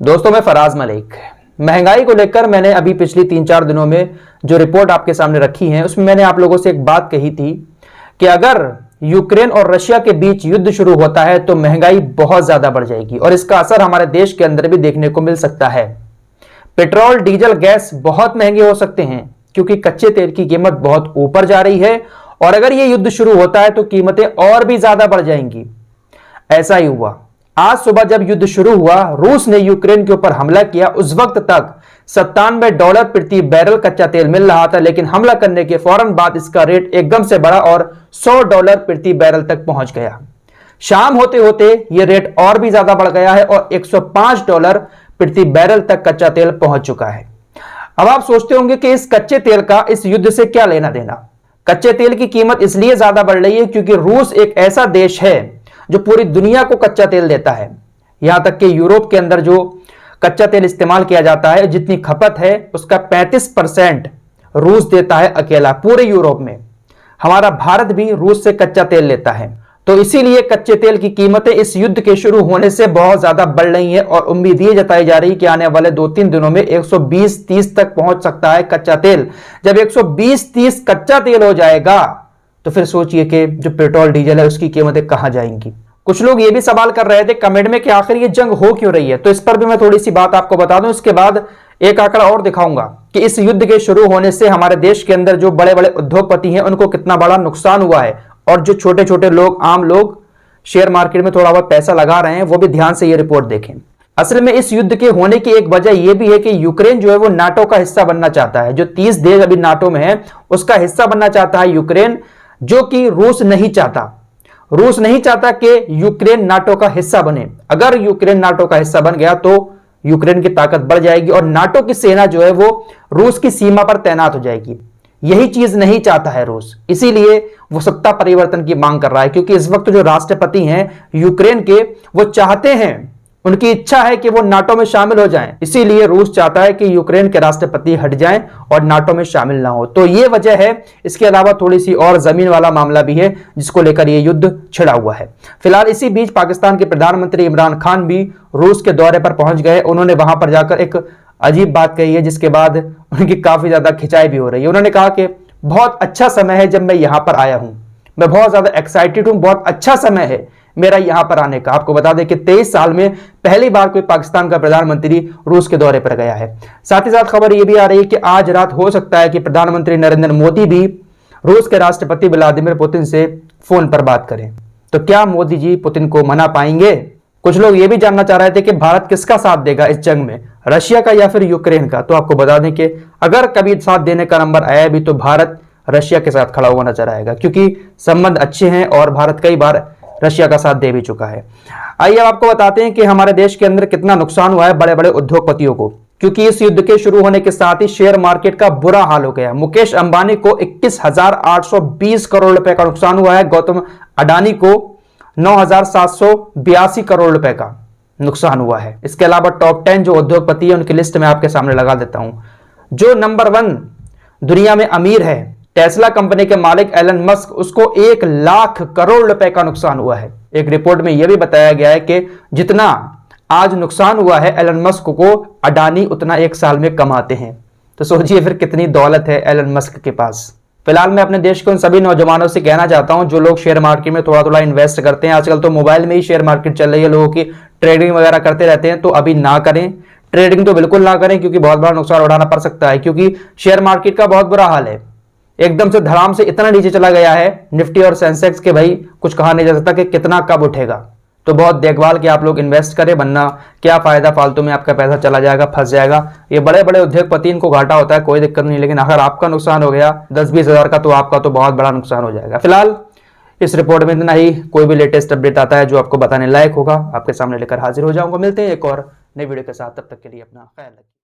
दोस्तों, मैं फराज मलिक। महंगाई को लेकर मैंने अभी पिछली 3-4 दिनों में जो रिपोर्ट आपके सामने रखी है उसमें मैंने आप लोगों से एक बात कही थी कि अगर यूक्रेन और रशिया के बीच युद्ध शुरू होता है तो महंगाई बहुत ज्यादा बढ़ जाएगी और इसका असर हमारे देश के अंदर भी देखने को मिल सकता है। पेट्रोल, डीजल, गैस बहुत महंगे हो सकते हैं क्योंकि कच्चे तेल की कीमत बहुत ऊपर जा रही है और अगर यह युद्ध शुरू होता है तो कीमतें और भी ज्यादा बढ़ जाएंगी। ऐसा ही हुआ। आज सुबह जब युद्ध शुरू हुआ, रूस ने यूक्रेन के ऊपर हमला किया। उस वक्त तक $97 प्रति बैरल कच्चा तेल मिल रहा था, लेकिन हमला करने के फौरन बाद इसका रेट एकदम से बढ़ा और $100 प्रति बैरल तक पहुंच गया। शाम होते होते यह रेट और भी ज्यादा बढ़ गया है और $105 प्रति बैरल तक कच्चा तेल पहुंच चुका है। अब आप सोचते होंगे कि इस कच्चे तेल का इस युद्ध से क्या लेना देना। कच्चे तेल की कीमत इसलिए ज्यादा बढ़ रही है क्योंकि रूस एक ऐसा देश है जो पूरी दुनिया को कच्चा तेल देता है। यहां तक कि यूरोप के अंदर जो कच्चा तेल इस्तेमाल किया जाता है, जितनी खपत है उसका 35% रूस देता है अकेला पूरे यूरोप में। हमारा भारत भी रूस से कच्चा तेल लेता है, तो इसीलिए कच्चे तेल की कीमतें इस युद्ध के शुरू होने से बहुत ज्यादा बढ़ रही हैं और उम्मीद ये जताई जा रही है कि आने वाले 2-3 दिनों में 120-30 तक पहुंच सकता है कच्चा तेल। जब 120-30 कच्चा तेल हो जाएगा तो फिर सोचिए कि जो पेट्रोल डीजल है उसकी कीमतें कहां जाएंगी। कुछ लोग ये भी सवाल कर रहे थे कमेंट में कि आखिर ये जंग हो क्यों रही है, तो इस पर भी मैं थोड़ी सी बात आपको बता दूं। इसके बाद एक आंकड़ा और दिखाऊंगा कि इस युद्ध के शुरू होने से हमारे देश के अंदर जो बड़े बड़े उद्योगपति हैं उनको कितना बड़ा नुकसान हुआ है और जो छोटे छोटे लोग, आम लोग शेयर मार्केट में थोड़ा बहुत पैसा लगा रहे हैं, वो भी ध्यान से ये रिपोर्ट देखें। असल में इस युद्ध के होने की एक वजह यह भी है कि यूक्रेन जो है वो नाटो का हिस्सा बनना चाहता है। जो 30 देश अभी नाटो में है उसका हिस्सा बनना चाहता है यूक्रेन, जो कि रूस नहीं चाहता। रूस नहीं चाहता कि यूक्रेन नाटो का हिस्सा बने। अगर यूक्रेन नाटो का हिस्सा बन गया तो यूक्रेन की ताकत बढ़ जाएगी और नाटो की सेना जो है वो रूस की सीमा पर तैनात हो जाएगी। यही चीज नहीं चाहता है रूस, इसीलिए वो सत्ता परिवर्तन की मांग कर रहा है। क्योंकि इस वक्त जो राष्ट्रपति हैं यूक्रेन के, वो चाहते हैं, उनकी इच्छा है कि वो नाटो में शामिल हो जाएं। इसीलिए रूस चाहता है कि यूक्रेन के राष्ट्रपति हट जाएं और नाटो में शामिल ना हो। तो ये वजह है। इसके अलावा थोड़ी सी और जमीन वाला मामला भी है जिसको लेकर ये युद्ध छिड़ा हुआ है। फिलहाल इसी बीच पाकिस्तान के प्रधानमंत्री इमरान खान भी रूस के दौरे पर पहुंच गए। उन्होंने वहां पर जाकर एक अजीब बात कही है जिसके बाद उनकी काफी ज्यादा खिंचाई भी हो रही है। उन्होंने कहा कि बहुत अच्छा समय है जब मैं यहां पर आया हूं, मैं बहुत ज्यादा एक्साइटेड हूं, बहुत अच्छा समय है मेरा यहां पर आने का। आपको बता दें कि 23 साल में पहली बार कोई पाकिस्तान का प्रधानमंत्री रूस के दौरे पर गया है। साथ ही साथ खबर यह भी आ रही है कि आज रात हो सकता है कि प्रधानमंत्री नरेंद्र मोदी भी रूस के राष्ट्रपति व्लादिमीर पुतिन से फोन पर बात करें। तो क्या मोदी जी पुतिन को मना पाएंगे? कुछ लोग यह भी जानना चाह रहे थे कि भारत किसका साथ देगा इस जंग में, रशिया का या फिर यूक्रेन का। तो आपको बता दें कि अगर कभी साथ देने का नंबर आया भी तो भारत रशिया के साथ खड़ा हुआ नजर आएगा, क्योंकि संबंध अच्छे हैं और भारत कई बार रशिया का साथ दे भी चुका है। आइए अब आपको बताते हैं कि हमारे देश के अंदर कितना नुकसान हुआ है बड़े बड़े उद्योगपतियों को, क्योंकि इस युद्ध के शुरू होने के साथ ही शेयर मार्केट का बुरा हाल हो गया। मुकेश अंबानी को 21,820 करोड़ रुपए का नुकसान हुआ है। गौतम अडानी को 9,782 करोड़ रुपए का नुकसान हुआ है। इसके अलावा टॉप 10 जो उद्योगपति है उनकी लिस्ट में आपके सामने लगा देता हूं। जो नंबर 1 दुनिया में अमीर है, टेस्ला कंपनी के मालिक एलन मस्क, उसको 1 लाख करोड़ रुपए का नुकसान हुआ है। एक रिपोर्ट में यह भी बताया गया है कि जितना आज नुकसान हुआ है एलन मस्क को, अडानी उतना एक साल में कमाते हैं। तो सोचिए फिर कितनी दौलत है एलन मस्क के पास। फिलहाल मैं अपने देश के उन सभी नौजवानों से कहना चाहता हूं जो लोग शेयर मार्केट में थोड़ा थोड़ा इन्वेस्ट करते हैं। आजकल तो मोबाइल में ही शेयर मार्केट चल रही है, लोगों की ट्रेडिंग वगैरह करते रहते हैं, तो अभी ना करें। ट्रेडिंग तो बिल्कुल ना करें क्योंकि बहुत बड़ा नुकसान उठाना पड़ सकता है। क्योंकि शेयर मार्केट का बहुत बुरा हाल है, एकदम से धड़ाम से इतना नीचे चला गया है निफ्टी और सेंसेक्स के, भाई कुछ कहा नहीं जा सकता कि कितना कब उठेगा। तो बहुत देखभाल के आप लोग इन्वेस्ट करें, वरना क्या फायदा, फालतू में आपका पैसा चला जाएगा, फंस जाएगा। ये बड़े बड़े उद्योगपति, इनको घाटा होता है, कोई दिक्कत नहीं, लेकिन अगर आपका नुकसान हो गया 10-20 हजार का तो आपका तो बहुत बड़ा नुकसान हो जाएगा। फिलहाल इस रिपोर्ट में इतना ही। कोई भी लेटेस्ट अपडेट आता है जो आपको बताने लायक होगा आपके सामने लेकर हाजिर हो जाऊंगा। मिलते हैं एक और नई वीडियो के साथ, तब तक के लिए अपना ख्याल रखिए।